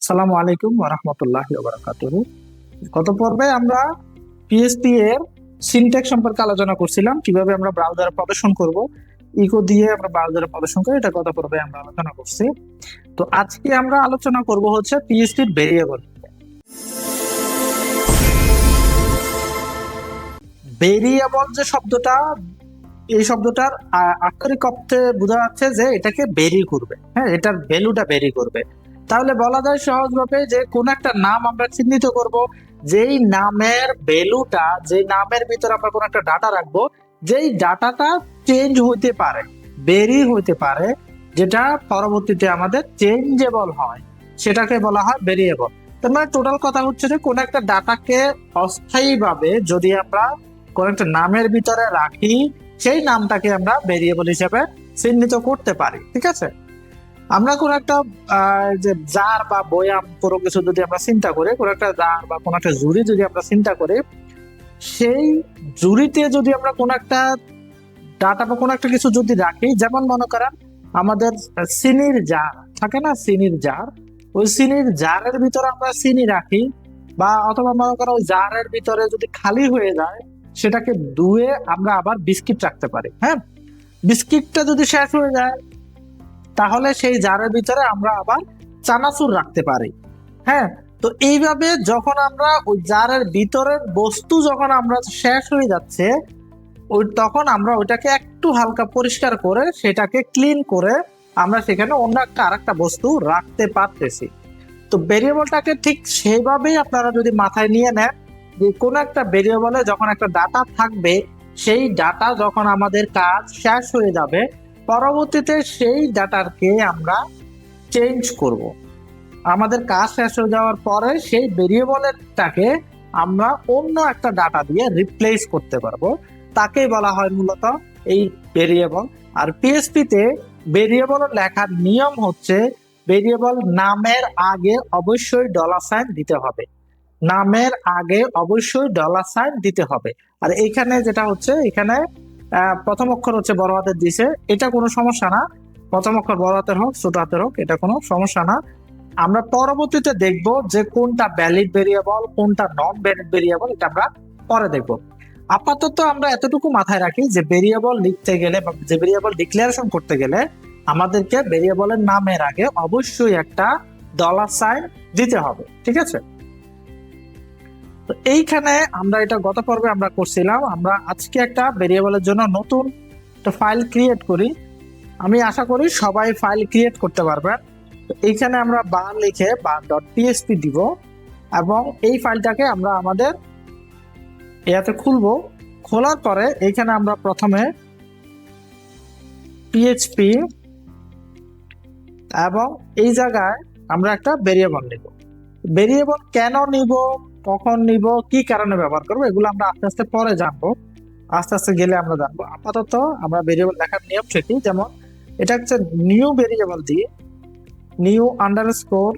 আসসালামু আলাইকুম ওয়া রাহমাতুল্লাহি ওয়া বারাকাতুহু। গত পর্বে আমরা পিএইচপি এর সিনট্যাক্স সম্পর্কে আলোচনা করছিলাম, কিভাবে আমরা ব্রাউজারে প্রদর্শন করব। ইকো দিয়ে আমরা ব্রাউজারে প্রদর্শন করি, এটা গত পর্বে আমরা আলোচনা করছি। তো আজকে আমরা আলোচনা করব হচ্ছে পিএইচপি ভেরিয়েবল। ভেরিয়েবল যে শব্দটা, এই শব্দটার আক্ষরিক অর্থে বোঝা যাচ্ছে যে এটাকে ভেরি করবে, হ্যাঁ, এটার ভ্যালুটা ভেরি করবে। তাহলে বলা যায় সহজভাবে যে কোন একটা নাম আমরা চিহ্নিত করব, যেই নামের ভ্যালুটা, যে নামের ভিতরে আমরা কোন একটা ডাটা রাখবো, যেই ডাটাটা চেঞ্জ হইতে পারে, ভেরি হইতে পারে, যেটা পরবর্তীতে আমাদের চেঞ্জেবল হয়, সেটাকে বলা হয় ভেরিয়েবল। তার মানে টোটাল কথা হচ্ছে যে কোন একটা ডাটাকে অস্থায়ীভাবে যদি আমরা কোন একটা নামের ভিতরে রাখি, সেই নামটাকে আমরা ভেরিয়েবল হিসেবে চিহ্নিত করতে পারি। ঠিক আছে, আমরা কোন একটা যে জার বা বয়াম কোনো কিছু যদি আমরা চিন্তা করি, কোন একটা জার বা কোন একটা জুড়ি যদি আমরা চিন্তা করি, সেই জুড়িতে যদি আমরা কোন একটা ডাটা বা কোন একটা কিছু যদি রাখি, যেমন মনে করেন আমাদের চিনির জার থাকে না, চিনির জার, ওই চিনির জারের ভিতরে আমরা চিনি রাখি, বা অথবা মনে করো ওই জারের ভিতরে যদি খালি হয়ে যায়, সেটাকে ধুয়ে আমরা আবার বিস্কিট রাখতে পারি। হ্যাঁ, বিস্কিটটা যদি শেষ হয়ে যায়, তাহলে সেই জারের ভিতরে আমরা আবার চানাচুর রাখতে পারি। হ্যাঁ, তো এইভাবে যখন আমরা ওই জারের ভিতরের বস্তু যখন আমরা শেষ হয়ে যাচ্ছে, ওই তখন আমরা ওইটাকে একটু হালকা পরিষ্কার করে, সেটাকে ক্লিন করে আমরা সেখানে অন্য একটা আরেকটা বস্তু রাখতে পারতেছি। তো ভেরিয়েবলটাকে ঠিক সেইভাবেই আপনারা যদি মাথায় নিয়ে নেন, যে কোনো একটা ভেরিয়েবলে যখন একটা ডাটা থাকবে, সেই ডাটা যখন আমাদের কাজ শেষ হয়ে যাবে, পরবর্তীতে সেই ডাটাকে আমরা চেঞ্জ করব। আমাদের কাজ শেষ হয়ে যাওয়ার পরে সেই ভেরিয়েবলটাকে আমরা অন্য একটা ডাটা দিয়ে রিপ্লেস করতে পারবো, তাকেই বলা হয় মূলত এই ভেরিয়েবল। আর পিএইচপিতে ভেরিয়েবল লেখার নিয়ম হচ্ছে, ভেরিয়েবল নামের আগে অবশ্যই ডলার সাইন দিতে হবে, নামের আগে অবশ্যই ডলার সাইন দিতে হবে। আর এইখানে যেটা হচ্ছে, এখানে প্রথম অক্ষর হচ্ছে বড় হাতের দিছে, এটা কোনো সমস্যা না, প্রথম অক্ষর বড় হাতের হোক ছোট হাতের হোক, এটা কোনো সমস্যা না। আমরা পরবর্তীতে দেখব যে কোনটা ভ্যালিড ভেরিয়েবল, কোনটা নন ভ্যালিড ভেরিয়েবল, এটা আমরা পরে দেখব। আপাতত আমরা এতটুকু মাথায় রাখি যে ভেরিয়েবল লিখতে গেলে বা যে ভেরিয়েবল ডিক্লারেশন করতে গেলে আমাদেরকে ভেরিয়েবলের নামের আগে অবশ্যই একটা ডলার সাইন দিতে হবে। ঠিক আছে, তো এইখানে আমরা এটা গত পর্বে আমরা করছিলাম। আমরা আজকে একটা ভেরিয়েবলের জন্য নতুন একটা ফাইল ক্রিয়েট করি। আমি আশা করি সবাই ফাইল ক্রিয়েট করতে পারবেন। তো এইখানে আমরা বার লিখে bar.php দিব, এবং এই ফাইলটাকে আমরা আমাদের ইয়াতে খুলবো। খোলার পরে এইখানে আমরা প্রথমে PHP, এবং এই জায়গায় আমরা একটা ভেরিয়েবল নিব। ভেরিয়েবল কেন নিব, কখন নিব, কি কারণে ব্যবহার করবো, এগুলো আমরা আস্তে আস্তে পরে জানবো, আস্তে আস্তে গেলে আমরা জানবো। আপাতত আমরা ভেরিয়েবল লেখার নিয়ম শিখি। যেমন এটা হচ্ছে নিউ ভেরিয়েবল দিয়ে, new underscore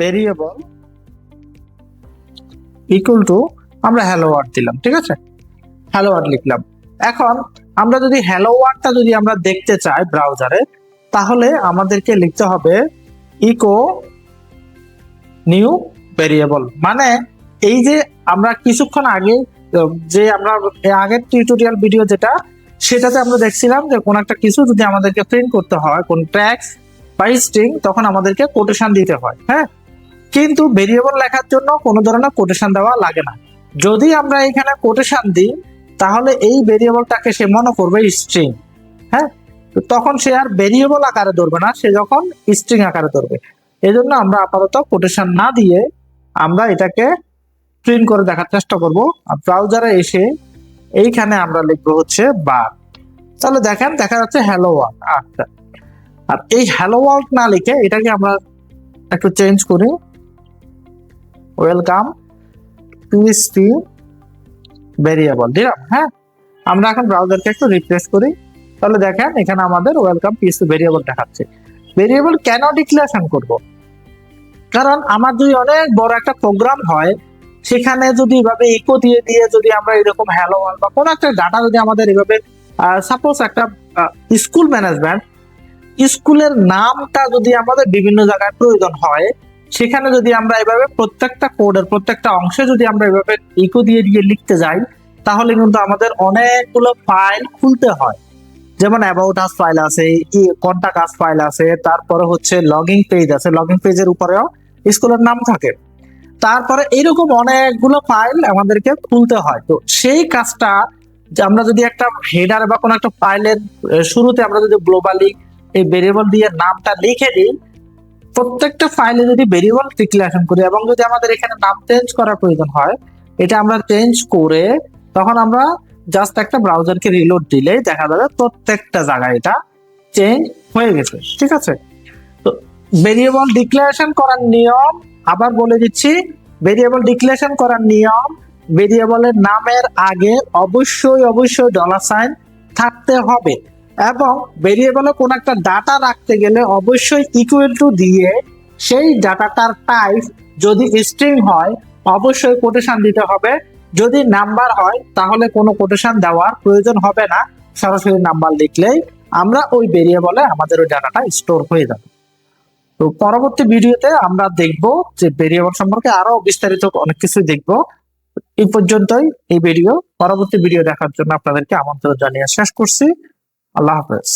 variable equal to, আমরা হ্যালো ওয়ার্ড দিলাম। ঠিক আছে, হ্যালো ওয়ার্ড লিখলাম। এখন আমরা যদি হ্যালো ওয়ার্ডটা যদি আমরা দেখতে চাই ব্রাউজারে, তাহলে আমাদেরকে লিখতে হবে ইকো নিউ ভেরিয়েবল। মানে এই যে আমরা কিছুক্ষণ আগে যে আমরা আগের টিউটোরিয়াল ভিডিও যেটা, সেটাতে আমরা দেখছিলাম যে কোন একটা কিছু যদি আমাদেরকে প্রিন্ট করতে হয়, কোন ট্যাক্স বা স্ট্রিং, তখন আমাদেরকে কোটেশন দিতে হয়। হ্যাঁ, কিন্তু ভেরিয়েবল লেখার জন্য কোনো ধরনের কোটেশন দেওয়া লাগে না। যদি আমরা এখানে কোটেশন দিই, তাহলে এই ভেরিয়েবলটাকে সে মনে করবে স্ট্রিং। হ্যাঁ, তো তখন সে আর ভেরিয়েবল আকারে ধরবে না, সে যখন স্ট্রিং আকারে ধরবে। এই জন্য আমরা আপাতত কোটেশন না দিয়ে আমরা এটাকে প্রিন্ট করে দেখার চেষ্টা করব। আর ব্রাউজারে এসে এইখানে আমরা লিখবো হচ্ছে বার। তাহলে দেখেন দেখা যাচ্ছে হ্যালো ওয়ার্ল্ড। আচ্ছা, আর এই হ্যালো ওয়ার্ল্ড না লিখে এটাকে আমরা একটু চেঞ্জ করি, ওয়েলকাম পিএইচপি ভেরিয়েবল দিলাম। হ্যাঁ, আমরা এখন ব্রাউজারকে একটু রিফ্রেশ করি, তাহলে দেখেন এখানে আমাদের ওয়েলকাম পিএইচপি ভেরিয়েবল দেখাচ্ছে। ভেরিয়েবল কেন ডিক্লারেশন করব? কারণ আমার যদি অনেক বড় একটা প্রোগ্রাম হয়, সেখানে যদি এভাবে ইকো দিয়ে দিয়ে যদি আমরা এরকম হ্যালো ওয়ার্ল্ড বা কোনো একটা ডাটা যদি আমাদের এভাবে, সাপোজ একটা স্কুল ম্যানেজমেন্ট, স্কুলের নামটা যদি আমাদের বিভিন্ন জায়গায় প্রয়োজন হয়, সেখানে যদি আমরা এভাবে প্রত্যেকটা কোডের প্রত্যেকটা অংশে যদি আমরা এভাবে ইকো দিয়ে দিয়ে লিখতে যাই, তাহলে কিন্তু আমাদের অনেকগুলো ফাইল খুলতে হয়। যেমন অ্যাবাউট আস ফাইল আছে, কন্টাক্ট আস ফাইল আছে, তারপরে হচ্ছে লগিং পেজ আছে, লগিং পেজের উপরেও স্কুলের নাম থাকে। তারপরে এরকম অনেকগুলো ফাইল আমাদেরকে খুলতে হয়। তো সেই কাজটা যে আমরা যদি একটা হেডার বা কোনো একটা ফাইলের শুরুতে আমরা যদি গ্লোবালি এই ভেরিয়েবল দিয়ে নামটা লিখে দিই, প্রত্যেকটা ফাইলে যদি ভেরিয়েবল ডিক্লারেশন করি এবং যদি আমাদের এখানে নাম চেঞ্জ করার প্রয়োজন হয়, এটা আমরা চেঞ্জ করে তখন আমরা জাস্ট একটা ব্রাউজারকে রিলোড দিলেই দেখা যাবে প্রত্যেকটা জায়গায় এটা চেঞ্জ হয়ে গেছে। ঠিক আছে, তো ভেরিয়েবল ডিক্লারেশন করার নিয়ম আবার বলে দিচ্ছি। ভেরিয়েবল ডিক্লারেশন করার নিয়ম, ভেরিয়েবলের নামের আগে অবশ্যই অবশ্যই $সাইন থাকতে হবে এবং ভেরিয়েবলে কোন একটা ডাটা রাখতে গেলে অবশ্যই ইকুয়াল টু দিয়ে সেই ডাটাটার টাইপ যদি স্ট্রিং হয় অবশ্যই কোটেশন দিতে হবে। যদি নাম্বার হয় তাহলে কোনো কোটেশন দেওয়ার প্রয়োজন হবে না, সরাসরি নাম্বার লিখলেই আমরা ওই ভেরিয়েবলে আমাদের ওই ডাটাটা স্টোর হয়ে যাবে। তো পরবর্তী ভিডিওতে আমরা দেখব যে ভেরিয়েবল সম্পর্কে আরো বিস্তারিত অনেক কিছু দেখব। এই পর্যন্তই এই ভিডিও। পরবর্তী ভিডিও দেখার জন্য আপনাদেরকে আমন্ত্রণ জানিয়ে শেষ করছি। আল্লাহ হাফেজ।